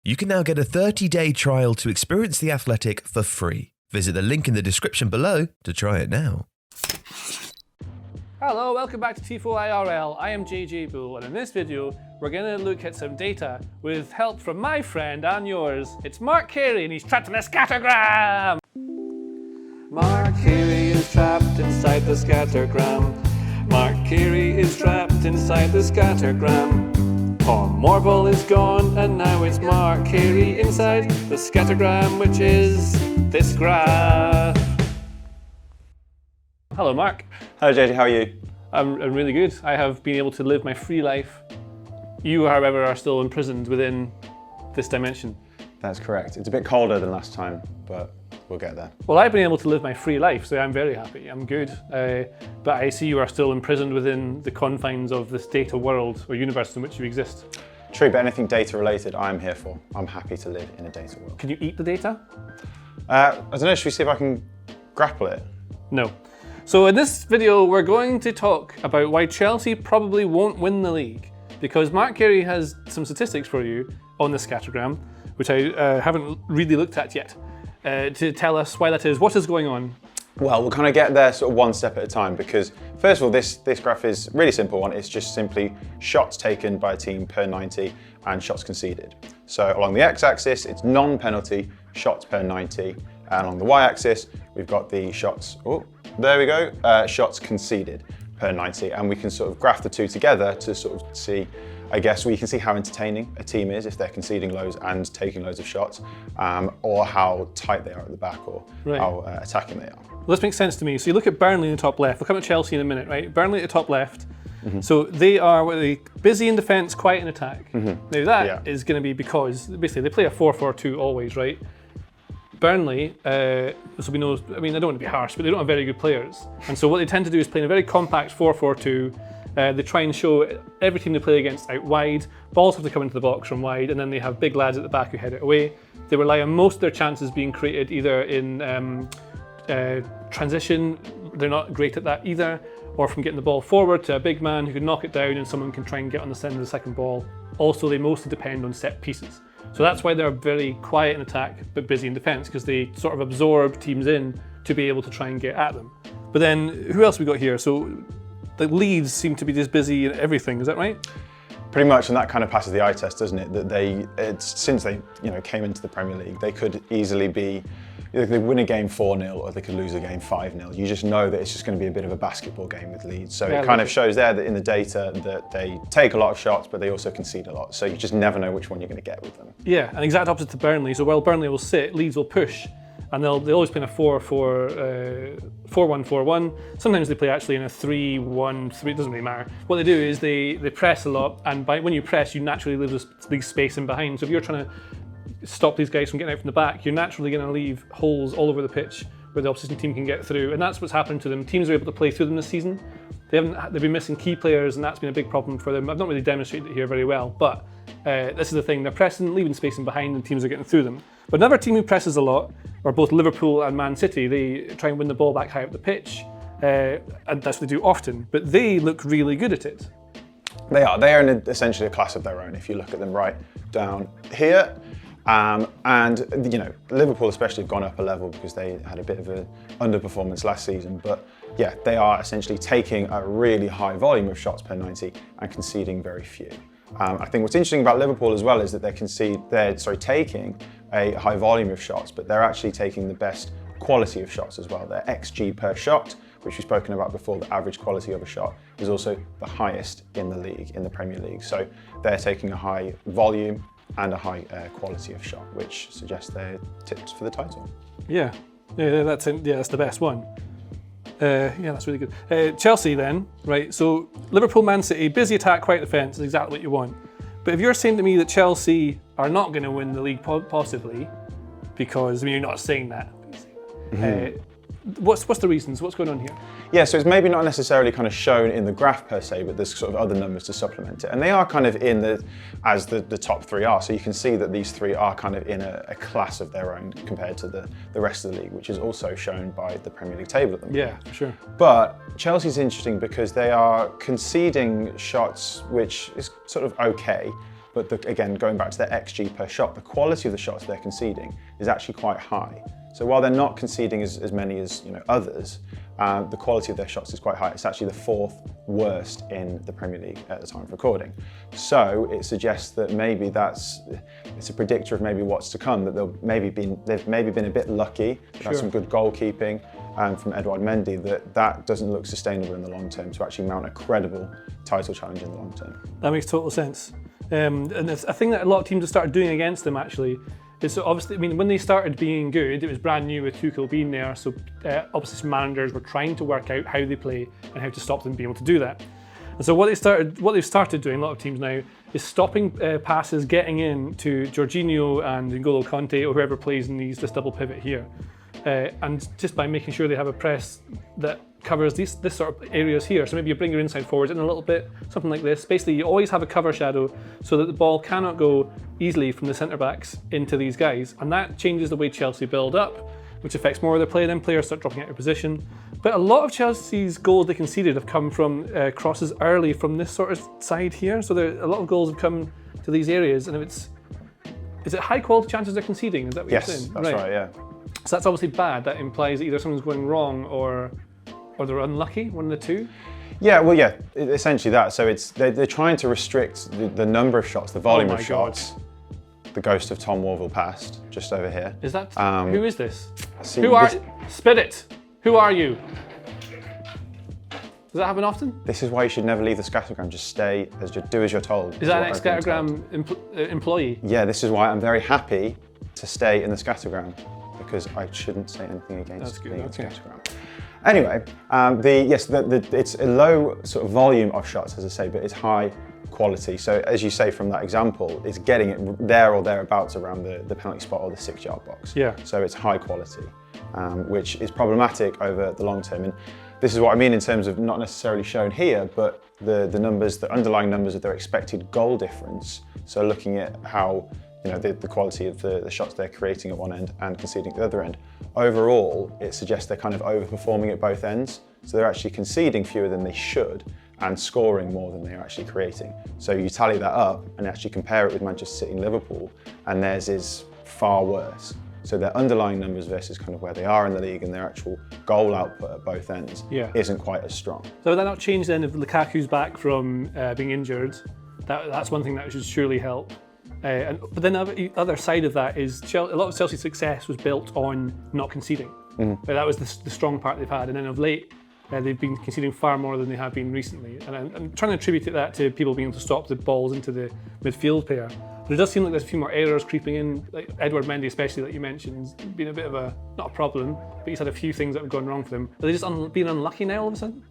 You can now get a 30-day trial to experience The Athletic for free. Visit the link in the description below to try it now. Hello, welcome back to Tifo IRL. I am JJ Bull, and in this video, we're going to look at some data with help from my friend and yours. It's Mark Carey, and he's trapped in a scattergram! Mark Carey is trapped inside the scattergram. Mark Carey is trapped inside the scattergram. Tom Morville is gone, and now it's Mark Carey inside the scattergram, which is this graph. Hello, Mark. Hello, JJ, how are you? I'm really good. I have been able to live my free life. You, however, are still imprisoned within this dimension. That's correct. It's a bit colder than last time, but we'll get there. Well, I've been able to live my free life, so I'm very happy. I'm good. But I see you are still imprisoned within the confines of this data world or universe in which you exist. True, but anything data related, I'm here for. I'm happy to live in a data world. Can you eat the data? I don't know, should we see if I can grapple it? No. So in this video, we're going to talk about why Chelsea probably won't win the league, because Mark Carey has some statistics for you on the scattergram, which I haven't really looked at yet, to tell us why that is. What is going on? Well, we'll kind of get there sort of one step at a time, because first of all, this graph is a really simple one. It's just simply shots taken by a team per 90 and shots conceded. So along the x-axis, it's non-penalty shots per 90, and along the y-axis, we've got the shots, oh, there we go, shots conceded per 90, and we can sort of graph the two together to sort of see, I guess, we can see how entertaining a team is if they're conceding loads and taking loads of shots, or how tight they are at the back, or how attacking they are. Well, this makes sense to me. So you look at Burnley in the top left. We'll come to Chelsea in a minute, right? Burnley at the top left. Mm-hmm. So they are busy in defence, quiet in attack. Mm-hmm. Now that is going to be because basically they play a 4-4-2 always, right? Burnley, so we know, I mean, I don't want to be harsh, but they don't have very good players. And so what they tend to do is play in a very compact 4-4-2. They try and show every team they play against out wide. Balls have to come into the box from wide, and then they have big lads at the back who head it away. They rely on most of their chances being created either in transition, they're not great at that either, or from getting the ball forward to a big man who can knock it down and someone can try and get on the send of the second ball. Also, they mostly depend on set pieces. So that's why they're very quiet in attack but busy in defence, because they sort of absorb teams in to be able to try and get at them. But then, who else we got here? So the Leeds seem to be just busy in everything, is that right? Pretty much, and that kind of passes the eye test, doesn't it? That since they came into the Premier League, they could easily be, they could win a game 4-0 or they could lose a game 5-0. You just know that it's just going to be a bit of a basketball game with Leeds. So it kind of shows there that in the data that they take a lot of shots, but they also concede a lot. So you just never know which one you're going to get with them. Yeah, and exact opposite to Burnley. So while Burnley will sit, Leeds will push. And they always play in a 4-1-4-1. Sometimes they play actually in a 3-1-3, it doesn't really matter. What they do is they press a lot, and when you press, you naturally leave space in behind. So if you're trying to stop these guys from getting out from the back, you're naturally going to leave holes all over the pitch where the opposition team can get through. And that's what's happened to them. Teams are able to play through them this season. They've been missing key players, and that's been a big problem for them. I've not really demonstrated it here very well, but this is the thing. They're pressing, leaving space in behind, and teams are getting through them. But another team who presses a lot are both Liverpool and Man City. They try and win the ball back high up the pitch, and that's what they do often. But they look really good at it. They are. They are essentially a class of their own if you look at them right down here. And Liverpool especially have gone up a level because they had a bit of an underperformance last season. But yeah, they are essentially taking a really high volume of shots per 90 and conceding very few. I think what's interesting about Liverpool as well is that they're taking a high volume of shots, but they're actually taking the best quality of shots as well. Their XG per shot, which we've spoken about before, the average quality of a shot, is also the highest in the league, in the Premier League. So they're taking a high volume and a high quality of shot, which suggests they're tipped for the title. Yeah, that's the best one. That's really good. Chelsea then, right? So Liverpool, Man City, busy attack, quiet defence is exactly what you want. But if you're saying to me that Chelsea are not going to win the league possibly, because, I mean, you're not saying that. What's the reasons? What's going on here? Yeah, so it's maybe not necessarily kind of shown in the graph per se, but there's sort of other numbers to supplement it. And they are kind of in as the top three are. So you can see that these three are kind of in a class of their own compared to the rest of the league, which is also shown by the Premier League table at the moment. Yeah, for sure. But Chelsea's interesting because they are conceding shots, which is sort of okay. But again, going back to their XG per shot, the quality of the shots they're conceding is actually quite high. So while they're not conceding as many as others, the quality of their shots is quite high. It's actually the 4th worst in the Premier League at the time of recording. So it suggests that maybe it's a predictor of maybe what's to come, that they've maybe been a bit lucky, they've had some good goalkeeping from Edouard Mendy, that doesn't look sustainable in the long term to actually mount a credible title challenge in the long term. That makes total sense. And it's a thing that a lot of teams have started doing against them actually. Is so obviously, I mean, when they started being good, it was brand new with Tuchel being there, so obviously managers were trying to work out how they play and how to stop them being able to do that. And so what they've started doing, a lot of teams now, is stopping passes getting in to Jorginho and N'Golo Kanté or whoever plays in this double pivot here. And just by making sure they have a press that covers this sort of areas here. So maybe you bring your inside forwards in a little bit, something like this. Basically, you always have a cover shadow so that the ball cannot go easily from the centre-backs into these guys. And that changes the way Chelsea build up, which affects more of their play. Then players start dropping out of position. But a lot of Chelsea's goals they conceded have come from crosses early from this sort of side here. So a lot of goals have come to these areas. And is it high quality chances they're conceding? Is that what you're saying? Yes, that's right, yeah. So that's obviously bad. That implies that either something's going wrong or they're unlucky, one of the two? Yeah, well, yeah, essentially that. So they're trying to restrict the number of shots, the volume of shots. The ghost of Tom Warville passed just over here. Is that, who is this? Spirit, who are you? Does that happen often? This is why you should never leave the Scattergram, just stay, do as you're told. Is that an ex-Scattergram employee? Yeah, this is why I'm very happy to stay in the Scattergram, because I shouldn't say anything against being in the Scattergram. Anyway, it's a low sort of volume of shots, as I say, but it's high quality. So as you say from that example, it's getting it there or thereabouts around the penalty spot or the 6-yard box. Yeah. So it's high quality, which is problematic over the long term. And this is what I mean in terms of not necessarily shown here, but the underlying numbers of their expected goal difference. So looking at how the quality of the shots they're creating at one end and conceding at the other end. Overall, it suggests they're kind of overperforming at both ends. So they're actually conceding fewer than they should and scoring more than they're actually creating. So you tally that up and actually compare it with Manchester City and Liverpool, and theirs is far worse. So their underlying numbers versus kind of where they are in the league and their actual goal output at both ends isn't quite as strong. So would that not change then if Lukaku's back from being injured? That's one thing that should surely help. But then the other side of that is a lot of Chelsea's success was built on not conceding. That was the strong part they've had. And then of late, they've been conceding far more than they have been recently. And I'm trying to attribute that to people being able to stop the balls into the midfield pair. But it does seem like there's a few more errors creeping in. Like Edouard Mendy especially, like you mentioned, has been a bit of not a problem, but he's had a few things that have gone wrong for them. Are they just being unlucky now all of a sudden?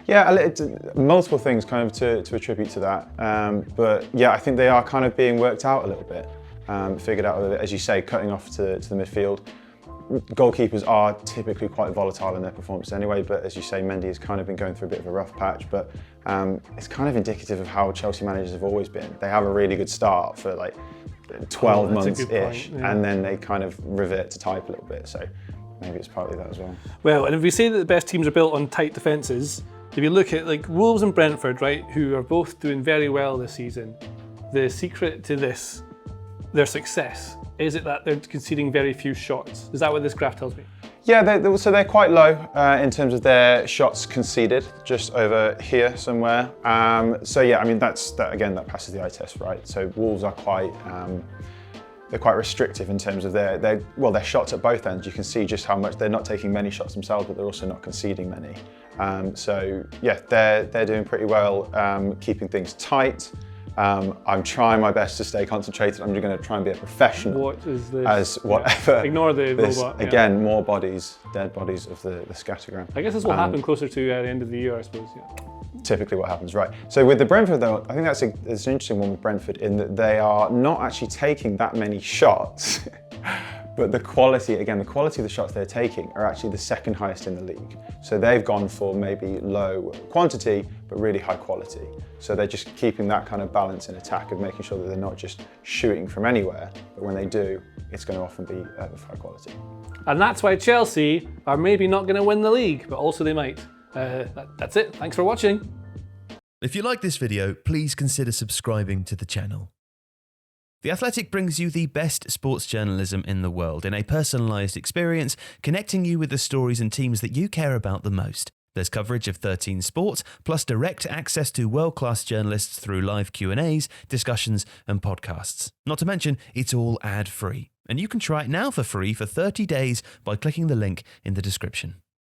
Yeah, multiple things kind of to attribute to that. But yeah, I think they are kind of being worked out a little bit, figured out a little bit, as you say, cutting off to the midfield. Goalkeepers are typically quite volatile in their performance anyway, but as you say, Mendy has kind of been going through a bit of a rough patch, but it's kind of indicative of how Chelsea managers have always been. They have a really good start for like 12 months-ish, and then they kind of revert to type a little bit, so maybe it's partly that as well. Well, and if we say that the best teams are built on tight defences, if you look at like Wolves and Brentford, right, who are both doing very well this season, the secret to their success, is it that they're conceding very few shots? Is that what this graph tells me? Yeah, so they're quite low in terms of their shots conceded, just over here somewhere. So yeah, I mean that passes the eye test, right? So Wolves are they're quite restrictive in terms of their shots at both ends. You can see just how much they're not taking many shots themselves, but they're also not conceding many. So yeah, they're doing pretty well, keeping things tight. I'm trying my best to stay concentrated. I'm going to try and be a professional. What is this? As whatever. Yeah. Ignore the robot. Again, more bodies, dead bodies of the Scattergram. I guess this will happen closer to the end of the year, I suppose. Yeah. Typically what happens, right. So with the Brentford though, I think that's an interesting one with Brentford in that they are not actually taking that many shots, but the quality of the shots they're taking are actually the second highest in the league. So they've gone for maybe low quantity, but really high quality. So they're just keeping that kind of balance in attack of making sure that they're not just shooting from anywhere, but when they do, it's going to often be of high quality. And that's why Chelsea are maybe not going to win the league, but also they might. That's it. Thanks for watching. If you like this video, please consider subscribing to the channel. The Athletic brings you the best sports journalism in the world in a personalised experience, connecting you with the stories and teams that you care about the most. There's coverage of 13 sports, plus direct access to world-class journalists through live Q&As, discussions and podcasts. Not to mention, it's all ad-free. And you can try it now for free for 30 days by clicking the link in the description.